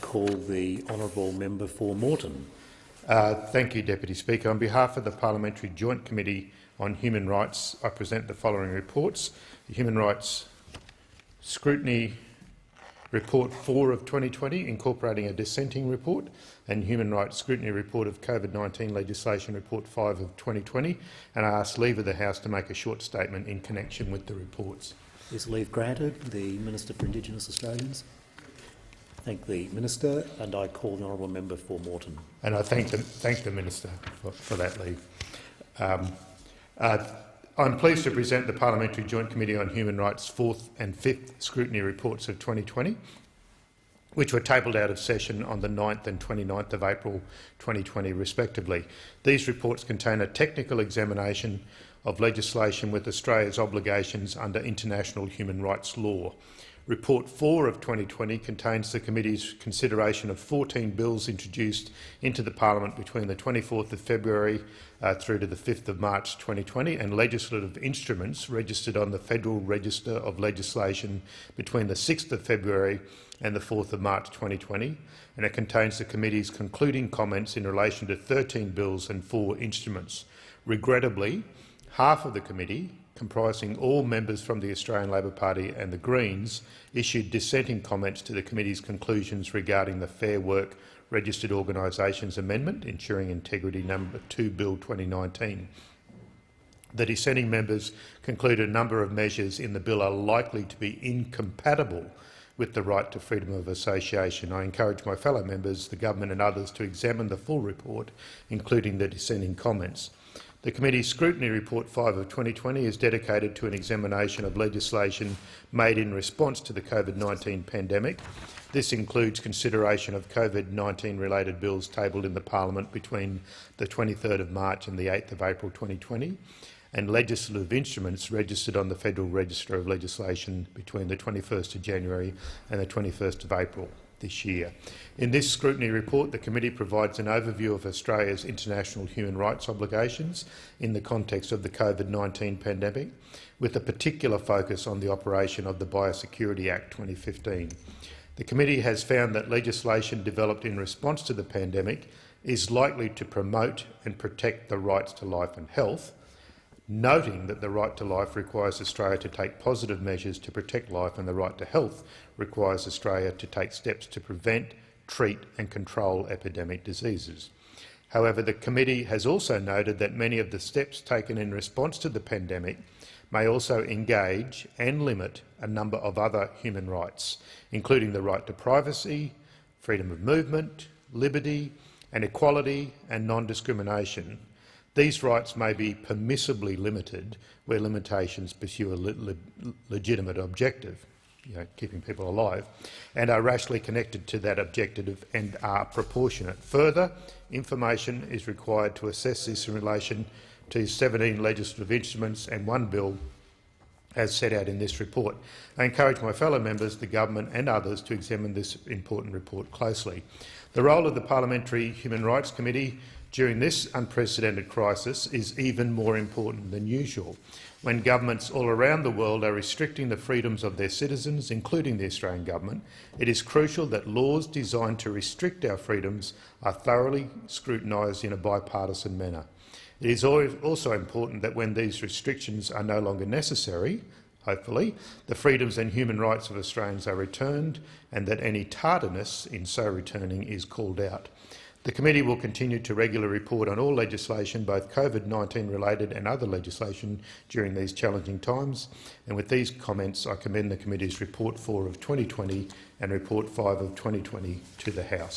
call the honourable member for Moreton. Thank you, Deputy Speaker. On behalf of the Parliamentary Joint Committee on Human Rights, I present the following reports. The Human Rights Scrutiny Report 4 of 2020, incorporating a dissenting report, and Human Rights Scrutiny Report of COVID-19 Legislation Report 5 of 2020, and I ask leave of the House to make a short statement in connection with the reports. Is leave granted? The Minister for Indigenous Australians. Thank the Minister, and I call the honourable member for Moreton. And I thank the Minister for that leave. I'm pleased to present the Parliamentary Joint Committee on Human Rights 4th and 5th Scrutiny Reports of 2020, which were tabled out of session on the 9th and 29th of April 2020 respectively. These reports contain a technical examination of legislation with Australia's obligations under international human rights law. Report 4 of 2020 contains the Committee's consideration of 14 bills introduced into the Parliament between the 24th of February through to the 5th of March 2020 and legislative instruments registered on the Federal Register of Legislation between the 6th of February and the 4th of March 2020, and it contains the Committee's concluding comments in relation to 13 bills and 4 instruments. Regrettably, half of the Committee, comprising all members from the Australian Labor Party and the Greens, issued dissenting comments to the Committee's conclusions regarding the Fair Work Registered Organisations Amendment, Ensuring Integrity No. 2 Bill 2019. The dissenting members concluded a number of measures in the bill are likely to be incompatible with the right to freedom of association. I encourage my fellow members, the government and others to examine the full report, including the dissenting comments. The Committee's Scrutiny Report 5 of 2020 is dedicated to an examination of legislation made in response to the COVID-19 pandemic. This includes consideration of COVID-19 related bills tabled in the Parliament between the 23rd of March and the 8th of April 2020 and legislative instruments registered on the Federal Register of Legislation between the 21st of January and the 21st of April this year. In this scrutiny report, the Committee provides an overview of Australia's international human rights obligations in the context of the COVID-19 pandemic, with a particular focus on the operation of the Biosecurity Act 2015. The Committee has found that legislation developed in response to the pandemic is likely to promote and protect the rights to life and health, noting that the right to life requires Australia to take positive measures to protect life and the right to health requires Australia to take steps to prevent, treat and control epidemic diseases. However, the Committee has also noted that many of the steps taken in response to the pandemic may also engage and limit a number of other human rights, including the right to privacy, freedom of movement, liberty and equality and non-discrimination. These rights may be permissibly limited where limitations pursue a legitimate objective, keeping people alive, and are rationally connected to that objective and are proportionate. Further, information is required to assess this in relation to 17 legislative instruments and 1 bill as set out in this report. I encourage my fellow members, the government and others to examine this important report closely. The role of the Parliamentary Human Rights Committee during this unprecedented crisis is even more important than usual. When governments all around the world are restricting the freedoms of their citizens, including the Australian government, it is crucial that laws designed to restrict our freedoms are thoroughly scrutinised in a bipartisan manner. It is also important that when these restrictions are no longer necessary, hopefully, the freedoms and human rights of Australians are returned and that any tardiness in so returning is called out. The Committee will continue to regularly report on all legislation, both COVID-19 related and other legislation, during these challenging times. And with these comments, I commend the Committee's Report 4 of 2020 and Report 5 of 2020 to the House.